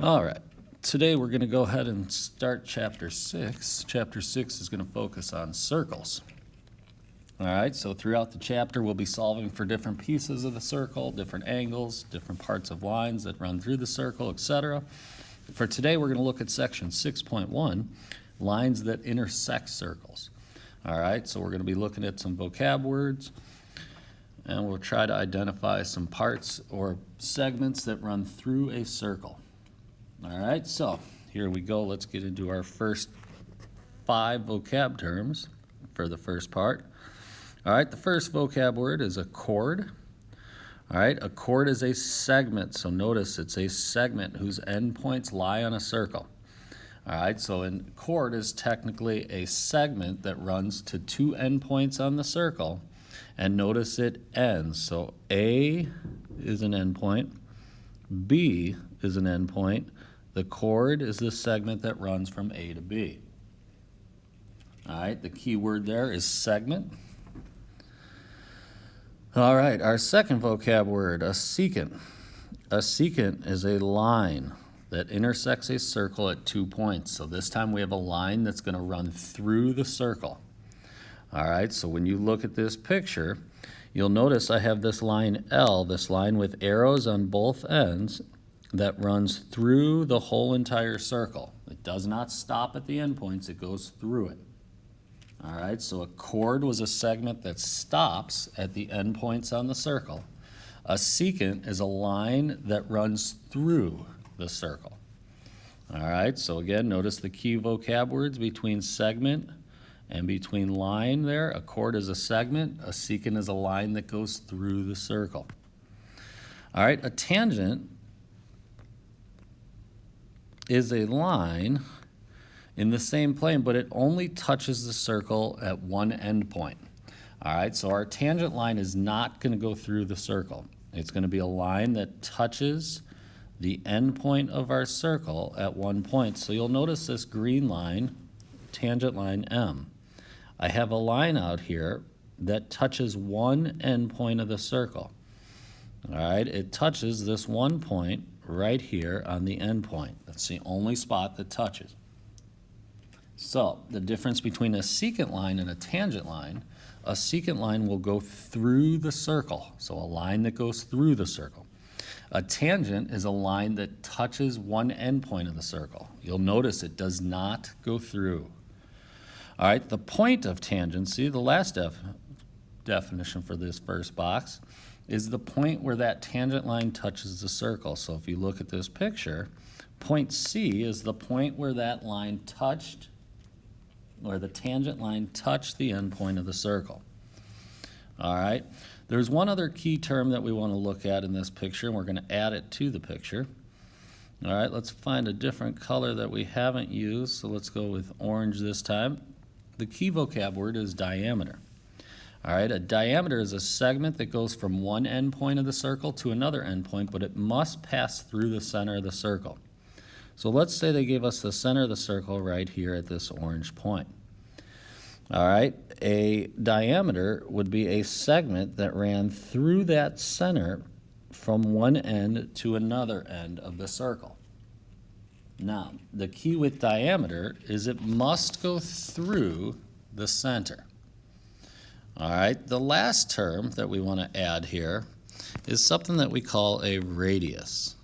All right, today we're going to go ahead and start Chapter 6. Chapter 6 is going to focus on circles. All right, so throughout the chapter we'll be solving for different pieces of the circle, different angles, different parts of lines that run through the circle, etc. For today we're going to look at section 6.1, lines that intersect circles. All right, so we're going to be looking at some vocab words, and we'll try to identify some parts or segments that run through a circle. All right, so here we go. Let's get into our first 5 vocab terms for the first part. All right, the first vocab word is a chord. All right, a chord is a segment. So notice it's a segment whose endpoints lie on a circle. All right, so a chord is technically a segment that runs to 2 endpoints on the circle. And notice it ends. So A is an endpoint, B is an endpoint. The chord is the segment that runs from A to B. All right, the key word there is segment. All right, our second vocab word, a secant. A secant is a line that intersects a circle at 2 points. So this time we have a line that's going to run through the circle. All right, so when you look at this picture, you'll notice I have this line L, this line with arrows on both ends, that runs through the whole entire circle. It does not stop at the endpoints, it goes through it. All right, so a chord was a segment that stops at the endpoints on the circle. A secant is a line that runs through the circle. All right, so again, notice the key vocab words between segment and between line there. A chord is a segment, a secant is a line that goes through the circle. All right, a tangent is a line in the same plane, but it only touches the circle at one endpoint. All right, so our tangent line is not going to go through the circle. It's going to be a line that touches the endpoint of our circle at one point. So you'll notice this green line, tangent line M. I have a line out here that touches one endpoint of the circle. All right, it touches this one point right here on the endpoint. That's the only spot that touches. So the difference between a secant line and a tangent line, a secant line will go through the circle, so a line that goes through the circle. A tangent is a line that touches one endpoint of the circle. You'll notice it does not go through. All right, the point of tangency, the last definition for this first box, is the point where that tangent line touches the circle. So if you look at this picture, point C is the point where that line touched, or the tangent line touched the end point of the circle. All right, there's one other key term that we want to look at in this picture, and we're going to add it to the picture. All right, let's find a different color that we haven't used, so let's go with orange this time. The key vocab word is diameter. All right, a diameter is a segment that goes from one endpoint of the circle to another endpoint, but it must pass through the center of the circle. So let's say they gave us the center of the circle right here at this orange point. All right, a diameter would be a segment that ran through that center from one end to another end of the circle. Now, the key with diameter is it must go through the center. All right, the last term that we want to add here is something that we call a radius.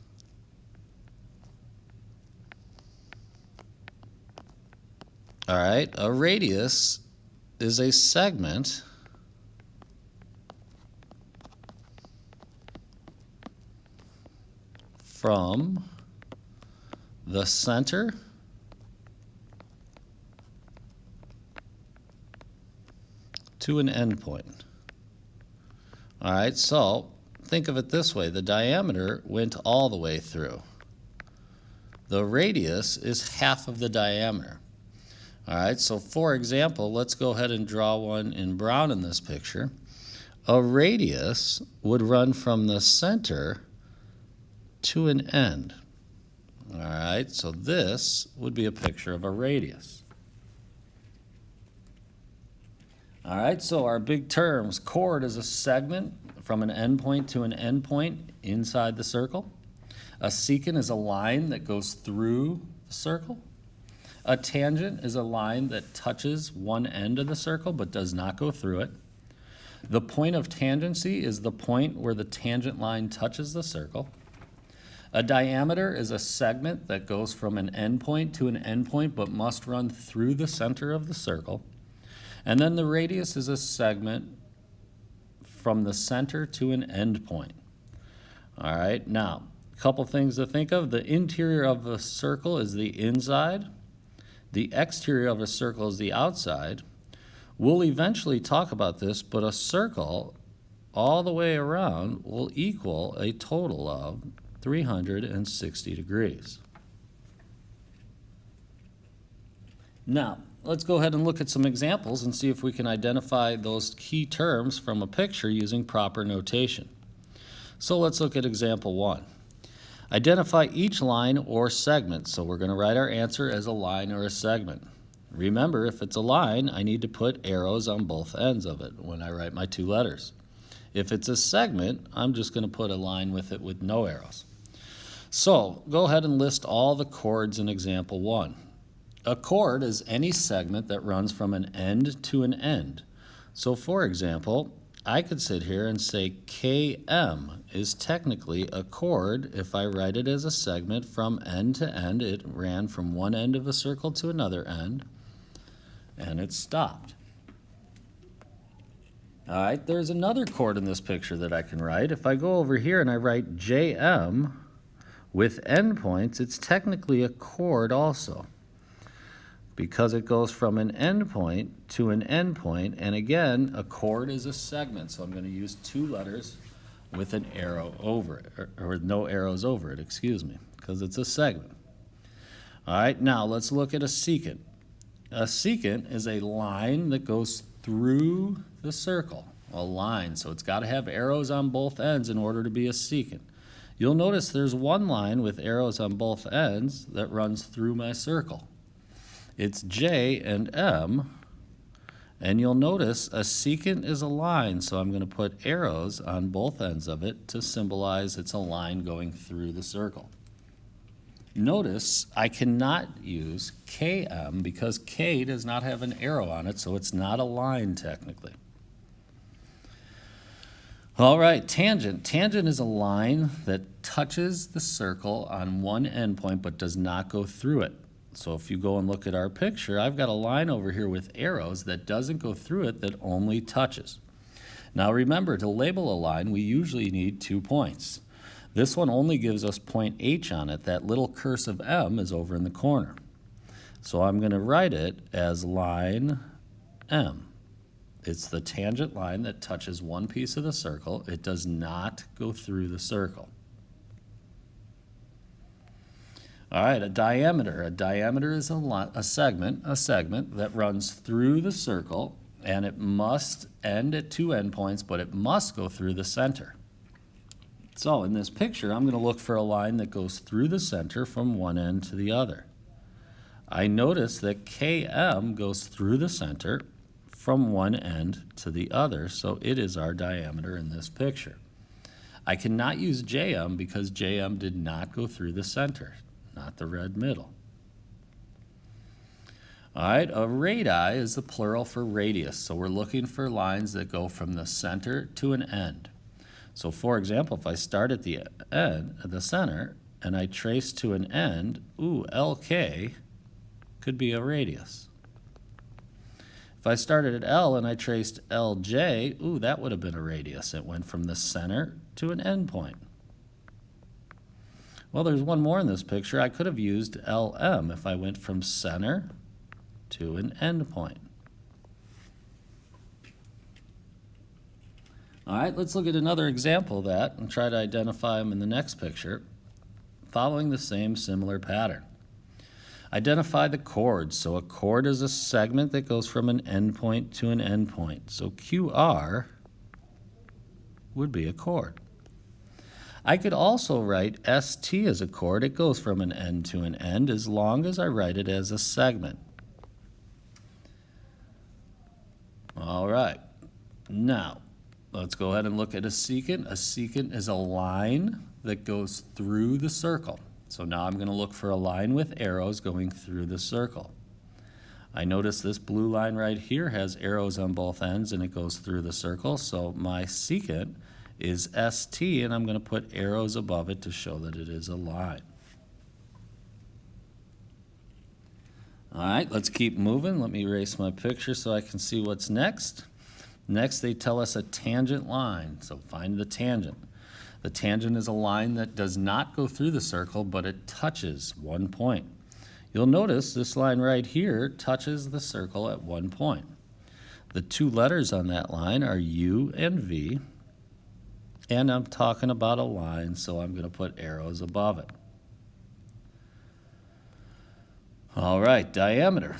All right, a radius is a segment from the center to an endpoint. All right, so think of it this way. The diameter went all the way through. The radius is half of the diameter. All right, so for example, let's go ahead and draw one in brown in this picture. A radius would run from the center to an end. All right, so this would be a picture of a radius. All right, so our big terms, chord is a segment from an endpoint to an endpoint inside the circle. A secant is a line that goes through the circle. A tangent is a line that touches one end of the circle but does not go through it. The point of tangency is the point where the tangent line touches the circle. A diameter is a segment that goes from an endpoint to an endpoint but must run through the center of the circle. And then the radius is a segment from the center to an endpoint. All right, now, a couple things to think of. The interior of a circle is the inside. The exterior of a circle is the outside. We'll eventually talk about this, but a circle all the way around will equal a total of 360 degrees. Now, let's go ahead and look at some examples and see if we can identify those key terms from a picture using proper notation. So let's look at example 1. Identify each line or segment. So we're going to write our answer as a line or a segment. Remember, if it's a line, I need to put arrows on both ends of it when I write my two letters. If it's a segment, I'm just going to put a line with it with no arrows. So go ahead and list all the chords in example 1. A chord is any segment that runs from an end to an end. So for example, I could sit here and say KM is technically a chord if I write it as a segment from end to end. It ran from one end of a circle to another end, and it stopped. All right, there's another chord in this picture that I can write. If I go over here and I write JM with endpoints, it's technically a chord also, because it goes from an endpoint to an endpoint, and again, a chord is a segment, so I'm going to use two letters with an arrow over it, or no arrows over it, excuse me, because it's a segment. All right, now let's look at a secant. A secant is a line that goes through the circle, a line, so it's got to have arrows on both ends in order to be a secant. You'll notice there's one line with arrows on both ends that runs through my circle. It's J and M, and you'll notice a secant is a line, so I'm going to put arrows on both ends of it to symbolize it's a line going through the circle. Notice I cannot use KM because K does not have an arrow on it, so it's not a line technically. All right, tangent. Tangent is a line that touches the circle on one endpoint but does not go through it. So if you go and look at our picture, I've got a line over here with arrows that doesn't go through it, that only touches. Now remember, to label a line, we usually need 2 points. This one only gives us point H on it. That little cursive M is over in the corner. So I'm going to write it as line M. It's the tangent line that touches one piece of the circle. It does not go through the circle. All right, a diameter. A diameter is a segment that runs through the circle, and it must end at 2 endpoints, but it must go through the center. So in this picture, I'm going to look for a line that goes through the center from one end to the other. I notice that KM goes through the center from one end to the other, so it is our diameter in this picture. I cannot use JM because JM did not go through the center, not the red middle. All right, a radii is the plural for radius, so we're looking for lines that go from the center to an end. So for example, if I start at the end, at the center, and I trace to an end, LK could be a radius. If I started at L and I traced LJ, that would have been a radius. It went from the center to an end point. Well, there's one more in this picture. I could have used LM if I went from center to an end point. All right, let's look at another example of that and try to identify them in the next picture, following the same similar pattern. Identify the chords. So a chord is a segment that goes from an endpoint to an endpoint. So QR would be a chord. I could also write ST as a chord. It goes from an end to an end as long as I write it as a segment. All right. Now, Let's go ahead and look at a secant. A secant is a line that goes through the circle. So now I'm going to look for a line with arrows going through the circle. I notice this blue line right here has arrows on both ends and it goes through the circle. So my secant is ST, and I'm going to put arrows above it to show that it is a line. All right, let's keep moving. Let me erase my picture so I can see what's next. Next, they tell us a tangent line, so find the tangent. The tangent is a line that does not go through the circle, but it touches one point. You'll notice this line right here touches the circle at one point. The two letters on that line are U and V, and I'm talking about a line, so I'm going to put arrows above it. All right, diameter.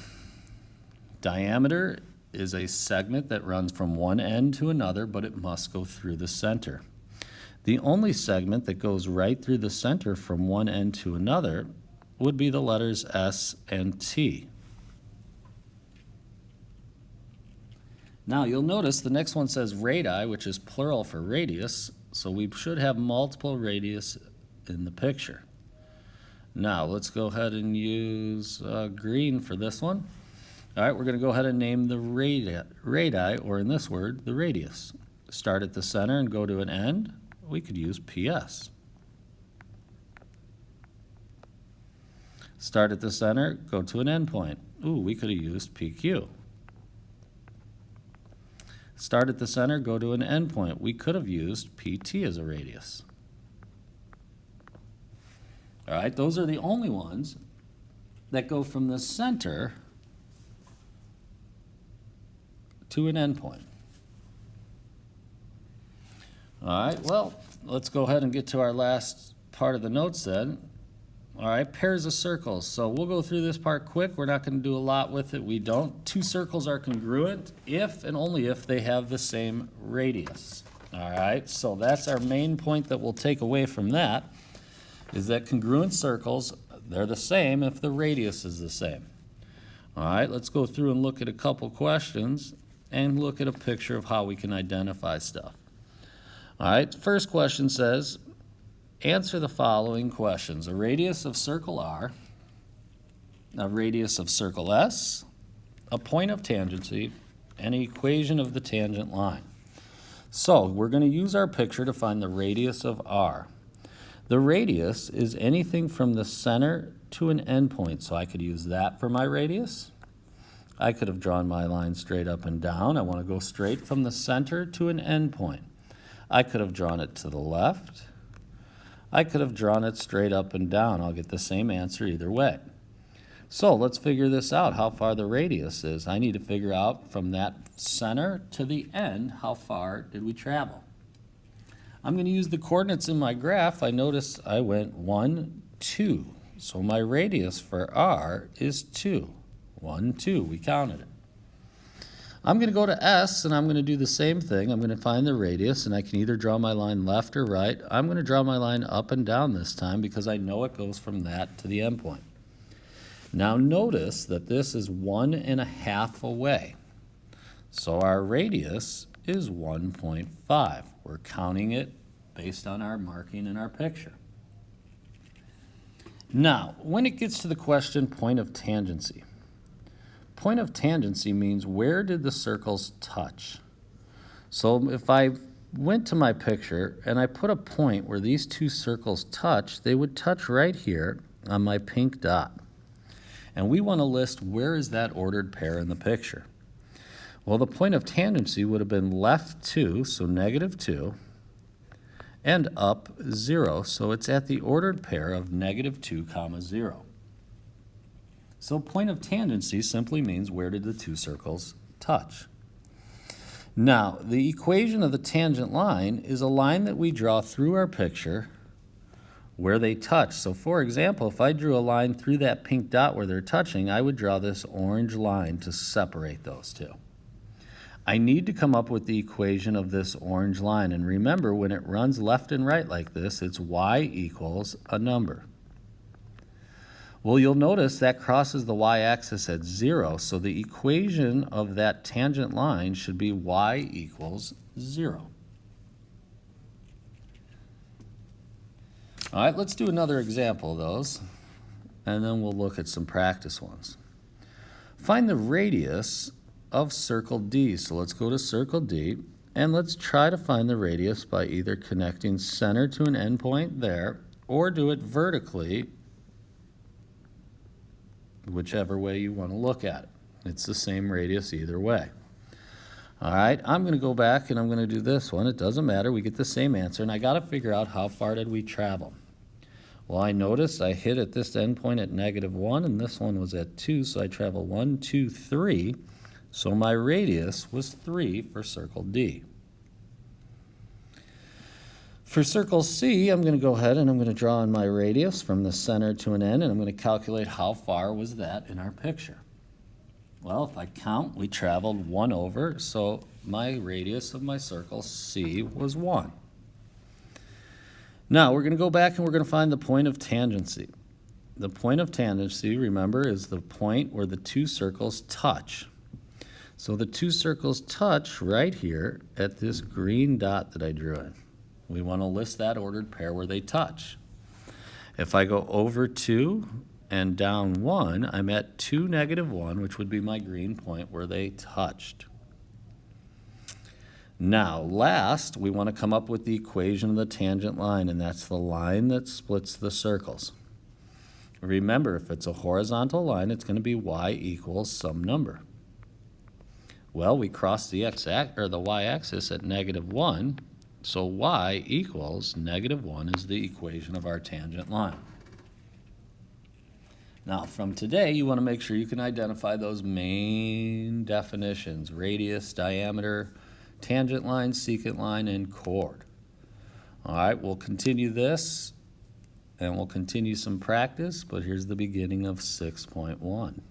Diameter is a segment that runs from one end to another, but it must go through the center. The only segment that goes right through the center from one end to another would be the letters S and T. Now you'll notice the next one says radii, which is plural for radius, so we should have multiple radius in the picture. Now let's go ahead and use green for this one. All right, we're going to go ahead and name the radii, or in this word, the radius. Start at the center and go to an end. We could use PS. Start at the center, go to an endpoint. Ooh, we could have used PQ. Start at the center, go to an endpoint. We could have used PT as a radius. All right, those are the only ones that go from the center to an endpoint. All right, well, let's go ahead and get to our last part of the notes then. All right, pairs of circles. So we'll go through this part quick. We're not going to do a lot with it. We don't. Two circles are congruent if and only if they have the same radius. All right, so that's our main point that we'll take away from that, is that congruent circles, they're the same if the radius is the same. All right, let's go through and look at a couple questions and look at a picture of how we can identify stuff. All right, first question says, answer the following questions. A radius of circle R, a radius of circle S, a point of tangency, and an equation of the tangent line. So we're going to use our picture to find the radius of R. The radius is anything from the center to an endpoint, so I could use that for my radius. I could have drawn my line straight up and down. I want to go straight from the center to an endpoint. I could have drawn it to the left. I could have drawn it straight up and down. I'll get the same answer either way. So let's figure this out, how far the radius is. I need to figure out from that center to the end, how far did we travel? I'm going to use the coordinates in my graph. I notice I went 1, 2. So my radius for R is 2. 1, 2, we counted it. I'm going to go to S and I'm going to do the same thing. I'm going to find the radius and I can either draw my line left or right. I'm going to draw my line up and down this time because I know it goes from that to the endpoint. Now notice that this is 1.5 away. So our radius is 1.5. We're counting it based on our marking in our picture. Now, when it gets to the question point of tangency, point of tangency means where did the circles touch? So if I went to my picture and I put a point where these two circles touch, they would touch right here on my pink dot. And we want to list where is that ordered pair in the picture. Well, the point of tangency would have been left 2, so -2, and up 0, so it's at the ordered pair of -2, 0. So point of tangency simply means where did the two circles touch. Now, the equation of the tangent line is a line that we draw through our picture where they touch. So for example, if I drew a line through that pink dot where they're touching, I would draw this orange line to separate those two. I need to come up with the equation of this orange line. And remember, when it runs left and right like this, it's y equals a number. Well, you'll notice that crosses the y-axis at 0, so the equation of that tangent line should be y equals 0. All right, let's do another example of those, and then we'll look at some practice ones. Find the radius of circle D. So let's go to circle D, and let's try to find the radius by either connecting center to an endpoint there, or do it vertically, whichever way you want to look at it. It's the same radius either way. All right, I'm going to go back and I'm going to do this one. It doesn't matter. We get the same answer, and I got to figure out how far did we travel. Well, I noticed I hit at this endpoint at -1, and this one was at 2, so I travel 1, 2, 3. So my radius was 3 for circle D. For circle C, I'm going to go ahead and I'm going to draw in my radius from the center to an end, and I'm going to calculate how far was that in our picture. Well, if I count, we traveled 1 over, so my radius of my circle C was 1. Now, we're going to go back and we're going to find the point of tangency. The point of tangency, remember, is the point where the two circles touch. So the two circles touch right here at this green dot that I drew in. We want to list that ordered pair where they touch. If I go over 2 and down 1, I'm at 2, -1, which would be my green point where they touched. Now, last, we want to come up with the equation of the tangent line, and that's the line that splits the circles. Remember, if it's a horizontal line, it's going to be y equals some number. Well, we cross the y-axis at -1, so y equals -1 is the equation of our tangent line. Now, from today, you want to make sure you can identify those main definitions: radius, diameter, tangent line, secant line, and chord. All right, we'll continue this, and we'll continue some practice, but here's the beginning of 6.1.